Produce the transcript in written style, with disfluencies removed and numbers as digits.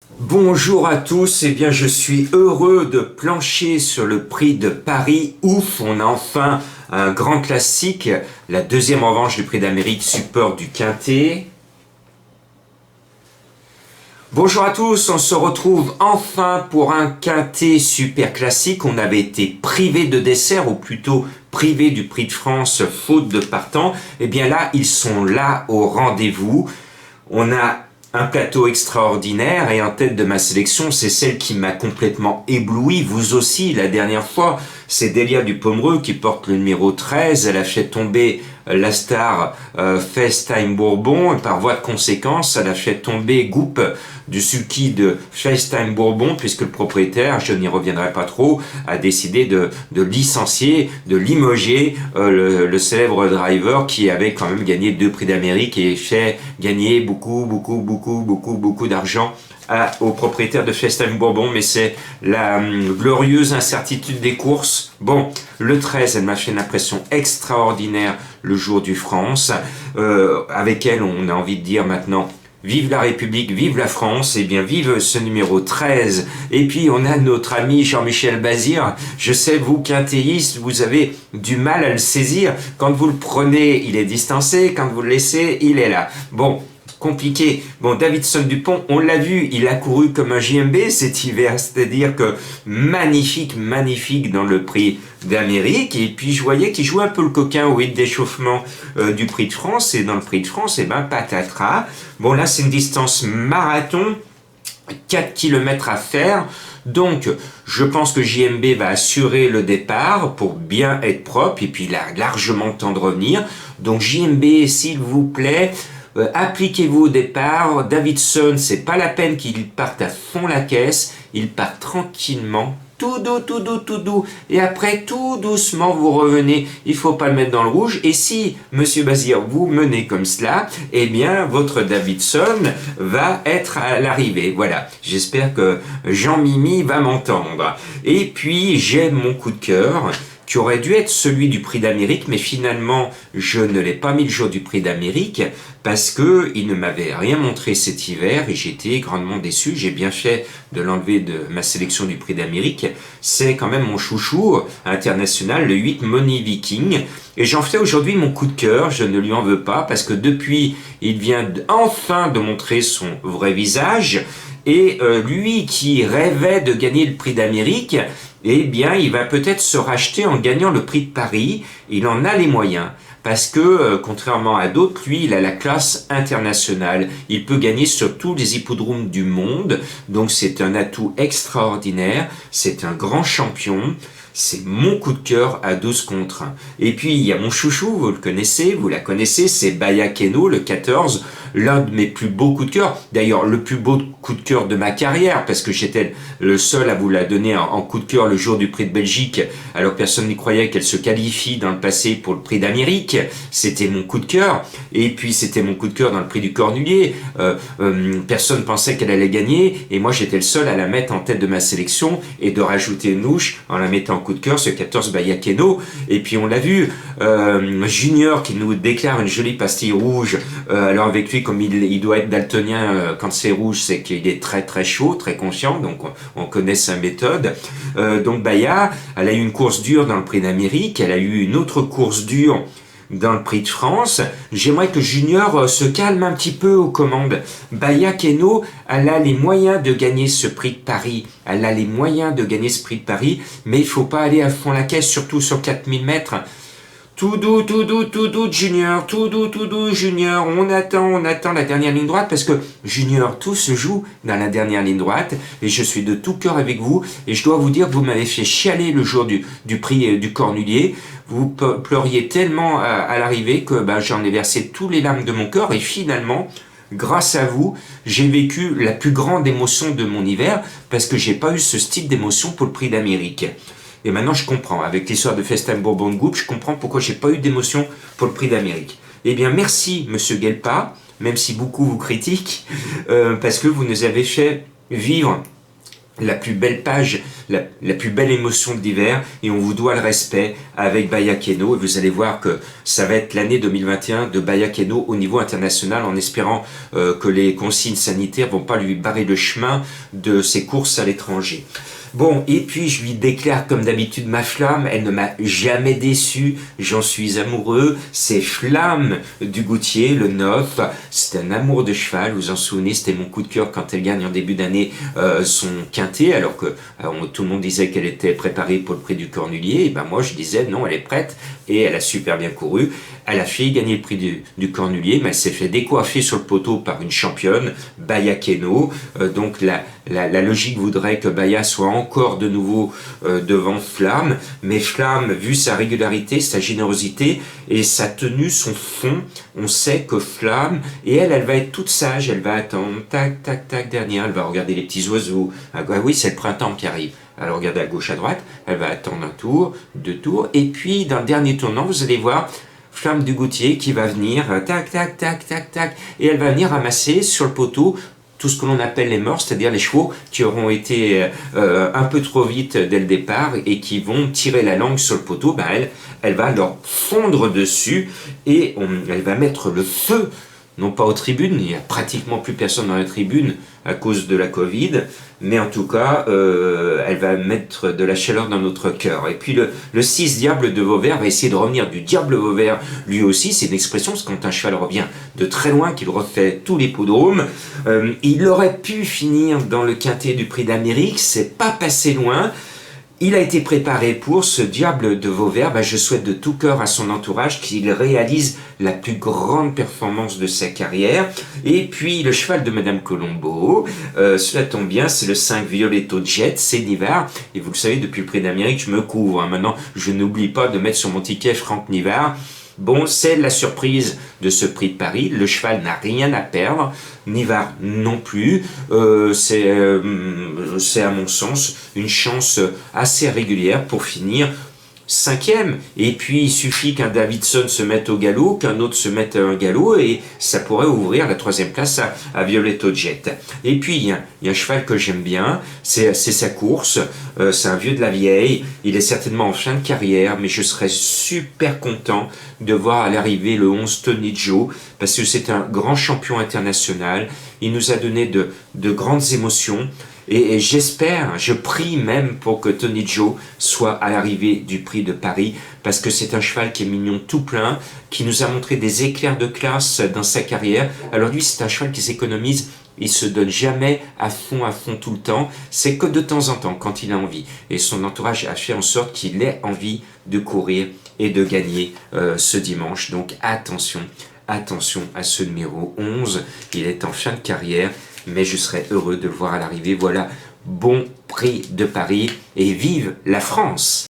Bonjour à tous, eh bien je suis heureux de plancher sur le prix de Paris. Ouf, on a enfin un grand classique, la deuxième revanche du prix d'Amérique, support du Quintet. Bonjour à tous, on se retrouve enfin pour un Quintet super classique. On avait été privé de dessert, ou plutôt privé du prix de France faute de partants. Eh bien là, ils sont là au rendez-vous. On a un plateau extraordinaire et en tête de ma sélection, c'est celle qui m'a complètement ébloui. Vous aussi, la dernière fois, c'est Delia Dupomereux qui porte le numéro 13. Elle a fait tomber la star FaceTime Bourbon. Et par voie de conséquence, elle a fait tomber Goup du sulky de FaceTime Bourbon, puisque le propriétaire, je n'y reviendrai pas trop, a décidé de licencier, de limoger le célèbre driver qui avait quand même gagné 2 prix d'Amérique et fait gagner beaucoup d'argent au propriétaire de FaceTime Bourbon, mais c'est la glorieuse incertitude des courses. Bon, le 13, elle m'a fait une impression extraordinaire le jour du France. Avec elle, on a envie de dire maintenant, vive la République, vive la France, et bien vive ce numéro 13. Et puis on a notre ami Jean-Michel Bazir. Je sais, vous quintéistes, vous avez du mal à le saisir. Quand vous le prenez, il est distancé. Quand vous le laissez, il est là. Bon, compliqué. Bon, Davidson Dupont, on l'a vu, il a couru comme un JMB cet hiver, c'est-à-dire que magnifique dans le prix d'Amérique, et puis je voyais qu'il jouait un peu le coquin au hit d'échauffement du prix de France, et dans le prix de France, patatras. Bon, là, c'est une distance marathon, 4 km à faire, donc je pense que JMB va assurer le départ pour bien être propre, et puis il a largement le temps de revenir, donc JMB, s'il vous plaît, appliquez-vous au départ. Davidson, c'est pas la peine qu'il parte à fond la caisse, il part tranquillement, tout doux, et après tout doucement vous revenez, il faut pas le mettre dans le rouge, et si Monsieur Bazir vous menez comme cela, eh bien votre Davidson va être à l'arrivée. Voilà, j'espère que Jean-Mimi va m'entendre. Et puis j'ai mon coup de cœur, qui aurait dû être celui du prix d'Amérique, mais finalement, je ne l'ai pas mis le jour du prix d'Amérique, parce que il ne m'avait rien montré cet hiver, et j'étais grandement déçu. J'ai bien fait de l'enlever de ma sélection du prix d'Amérique. C'est quand même mon chouchou international, le 8 Money Viking, et j'en fais aujourd'hui mon coup de cœur. Je ne lui en veux pas, parce que depuis, il vient enfin de montrer son vrai visage, et lui qui rêvait de gagner le prix d'Amérique, eh bien, il va peut-être se racheter en gagnant le prix de Paris. Il en a les moyens. Parce que, contrairement à d'autres, lui, il a la classe internationale. Il peut gagner sur tous les hippodromes du monde. Donc, c'est un atout extraordinaire. C'est un grand champion. C'est mon coup de cœur à 12 contre 1. Et puis, il y a mon chouchou, vous le connaissez, vous la connaissez, c'est Baya Keno, le 14, l'un de mes plus beaux coups de cœur. D'ailleurs, le plus beau coup de cœur de ma carrière, parce que j'étais le seul à vous la donner en coup de cœur le jour du prix de Belgique, alors personne n'y croyait qu'elle se qualifie dans le passé pour le prix d'Amérique. C'était mon coup de cœur. Et puis, c'était mon coup de cœur dans le prix du Cornulier. Personne pensait qu'elle allait gagner, et moi, j'étais le seul à la mettre en tête de ma sélection, et de rajouter une louche en la mettant en coup de cœur, ce 14 Bayakeno. Et puis on l'a vu, Junior qui nous déclare une jolie pastille rouge. Alors avec lui, comme il doit être daltonien, quand c'est rouge, c'est qu'il est très chaud, très conscient, donc on connaît sa méthode. Donc Baya, elle a eu une course dure dans le prix d'Amérique, elle a eu une autre course dure dans le prix de France. J'aimerais que Junior se calme un petit peu aux commandes. Baya Keno, elle a les moyens de gagner ce prix de Paris. Elle a les moyens de gagner ce prix de Paris, mais il faut pas aller à fond la caisse, surtout sur 4000 mètres. Tout doux, Junior, tout doux, Junior. On attend la dernière ligne droite, parce que Junior, tout se joue dans la dernière ligne droite, et je suis de tout cœur avec vous, et je dois vous dire que vous m'avez fait chialer le jour du prix du Cornulier. Vous pleuriez tellement à l'arrivée que j'en ai versé tous les larmes de mon cœur, et finalement, grâce à vous, j'ai vécu la plus grande émotion de mon hiver, parce que j'ai pas eu ce style d'émotion pour le prix d'Amérique. Et maintenant, je comprends. Avec l'histoire de FaceTime Bourbon de Goup, je comprends pourquoi j'ai pas eu d'émotion pour le prix d'Amérique. Eh bien, merci, Monsieur Guelpa, même si beaucoup vous critiquent, parce que vous nous avez fait vivre la plus belle page, la plus belle émotion de l'hiver, et on vous doit le respect avec Baya Keno. Et vous allez voir que ça va être l'année 2021 de Baya Keno au niveau international, en espérant que les consignes sanitaires vont pas lui barrer le chemin de ses courses à l'étranger. Bon, et puis je lui déclare comme d'habitude ma flamme, elle ne m'a jamais déçu, j'en suis amoureux, c'est Flamme du Goutier, le 9, c'est un amour de cheval, vous en souvenez, c'était mon coup de cœur quand elle gagne en début d'année son quintet, alors que tout le monde disait qu'elle était préparée pour le prix du Cornulier, et ben moi je disais non, elle est prête, et elle a super bien couru. Elle a fait gagner le prix du Cornulier, mais elle s'est fait décoiffer sur le poteau par une championne, Baya Keno. Donc la logique voudrait que Baya soit encore de nouveau devant Flamme, mais Flamme, vu sa régularité, sa générosité et sa tenue, son fond, on sait que Flamme, et elle va être toute sage, elle va attendre, tac, tac, tac, dernière, elle va regarder les petits oiseaux. Ah oui, c'est le printemps qui arrive. Elle va regarder à gauche, à droite, elle va attendre un tour, deux tours, et puis dans le dernier tournant, vous allez voir Flamme du Goutier qui va venir, tac, tac, tac, tac, tac, et elle va venir ramasser sur le poteau tout ce que l'on appelle les morts, c'est-à-dire les chevaux qui auront été un peu trop vite dès le départ et qui vont tirer la langue sur le poteau. Ben elle va leur fondre dessus et elle va mettre le feu, non pas aux tribunes, il n'y a pratiquement plus personne dans la tribune à cause de la Covid, mais en tout cas, elle va mettre de la chaleur dans notre cœur. Et puis le 6 Diable de Vauvert va essayer de revenir du Diable Vauvert, lui aussi, c'est une expression, c'est quand un cheval revient de très loin, qu'il refait tout l'hippodrome. Il aurait pu finir dans le quintet du Prix d'Amérique, c'est pas passé loin. Il a été préparé pour ce Diable de Vauvert. Ben, je souhaite de tout cœur à son entourage qu'il réalise la plus grande performance de sa carrière. Et puis le cheval de Madame Colombo, cela tombe bien, c'est le 5 Violetto Jet, c'est Nivard. Et vous le savez, depuis le Prix d'Amérique, je me couvre. Maintenant, je n'oublie pas de mettre sur mon ticket Franck Nivard. Bon, c'est la surprise de ce prix de Paris. Le cheval n'a rien à perdre, Nivard non plus. C'est à mon sens une chance assez régulière pour finir 5e. Et puis il suffit qu'un Davidson se mette au galop, qu'un autre se mette à un galop, et ça pourrait ouvrir la 3e place à Violetto Jet. Et puis il y a un cheval que j'aime bien, c'est sa course, c'est un vieux de la vieille, il est certainement en fin de carrière, mais je serais super content de voir à l'arrivée le 11 Tony Joe, parce que c'est un grand champion international, il nous a donné de grandes émotions. Et j'espère, je prie même pour que Tony Joe soit à l'arrivée du Prix de Paris, parce que c'est un cheval qui est mignon tout plein, qui nous a montré des éclairs de classe dans sa carrière. Alors lui, c'est un cheval qui s'économise, il se donne jamais à fond tout le temps, c'est que de temps en temps, quand il a envie. Et son entourage a fait en sorte qu'il ait envie de courir et de gagner ce dimanche. Donc attention à ce numéro 11, il est en fin de carrière, mais je serais heureux de le voir à l'arrivée. Voilà, bon Prix de Paris et vive la France!